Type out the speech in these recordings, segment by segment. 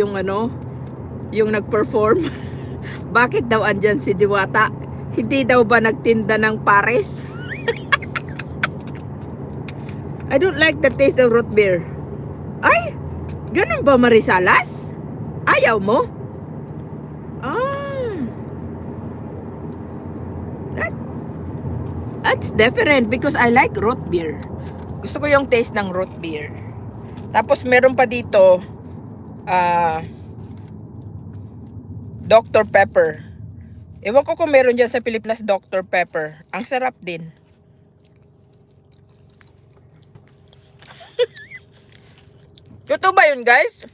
yung yung nag-perform. Bakit daw andyan si Diwata? Hindi daw ba nagtinda ng pares? I don't like the taste of root beer. Ay, ganun ba Marisalas? Ayaw mo? Ah, that's different because I like root beer. Gusto ko yung taste ng root beer. Tapos meron pa dito Dr. Pepper. Ewan ko kung meron dyan sa Pilipinas Dr. Pepper. Ang sarap din. Totoo ba yun, guys?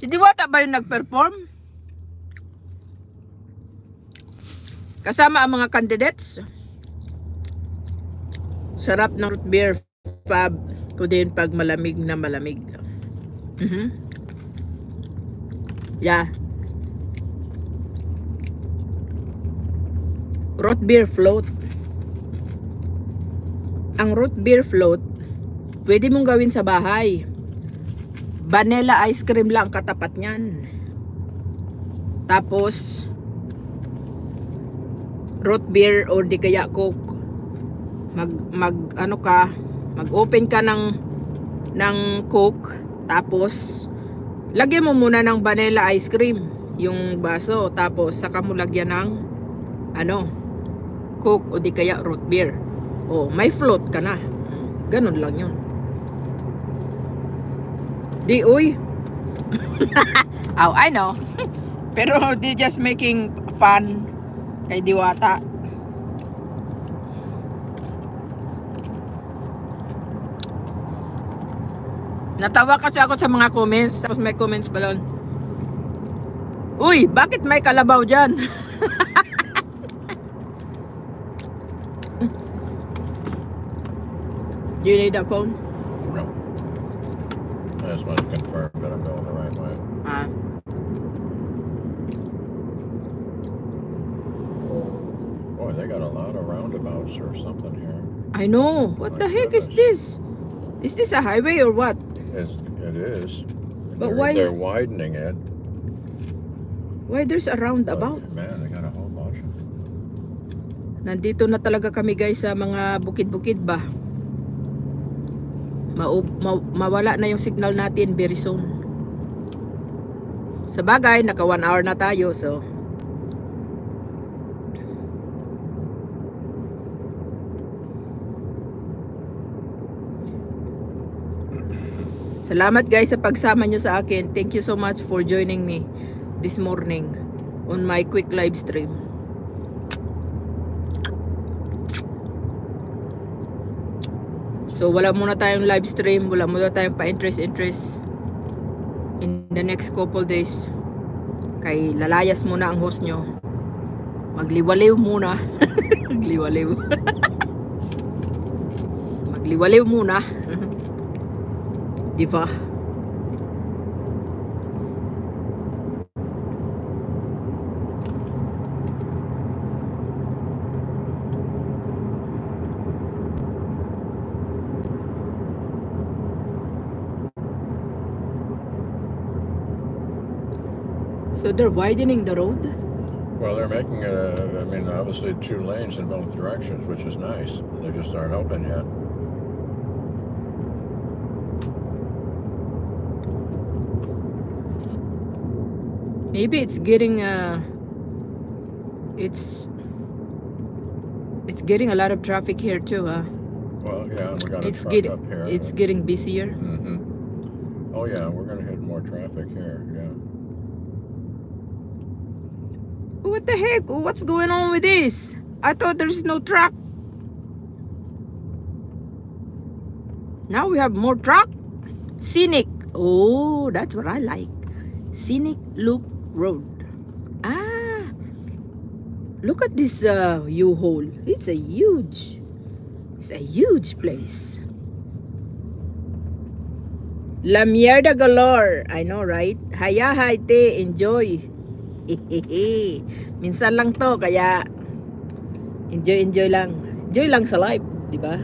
Si Diwata ba yung nag-perform? Kasama ang mga candidates? Sarap ng root beer. Fab ko din pag malamig na malamig. Yeah. Root beer float. Ang root beer float, pwede mong gawin sa bahay. Vanilla ice cream lang katapat niyan. Tapos root beer or di kaya coke. Mag-open ka ng coke, tapos lagyan mo muna ng vanilla ice cream yung baso, tapos saka mo lagyan ng coke o di kaya root beer. Oh, may float ka na. Ganun lang yun. Di uy. Oh, I know. Pero they just making fun kay Diwata. Natawa kasi ako sa mga comments. Tapos may comments pa doon. Uy, bakit may kalabaw dyan? Do you need that phone? No. I just want to confirm that I'm going the right way. Boy, they got a lot of roundabouts or something here. I know. What the heck is this? Is this a highway or what? It is. But why? They're widening it. Why there's a roundabout? Man, they got a whole bunch of. Nandito na talaga kami guys sa mga bukid-bukid ba. Mawala na yung signal natin very soon. Sa bagay, naka 1 hour na tayo, so salamat guys sa pagsama nyo sa akin. Thank you so much for joining me this morning on my quick live stream. So wala muna tayong live stream, wala muna tayong pa-interest in the next couple days. Kay lalayas muna ang host nyo. Magliwaliw muna. Magliwaliw. Magliwaliw muna. Diba? So they're widening the road? Well, they're making it, obviously 2 lanes in both directions, which is nice. They just aren't open yet. Maybe it's getting it's getting a lot of traffic here too, huh? Well, yeah, we got a It's truck up here. it's getting busier. Oh yeah, we're gonna hit more traffic here. Yeah. What the heck? What's going on with this? I thought there's no truck. Now we have more truck. Scenic. Oh, that's what I like. Scenic Loop Road. Ah, look at this U-Haul. It's a huge place. La mierda galore. I know, right? Haya haite, enjoy. Minsan lang to, kaya enjoy lang. Enjoy lang sa life, di ba?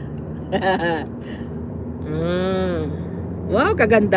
Wow, kaganda.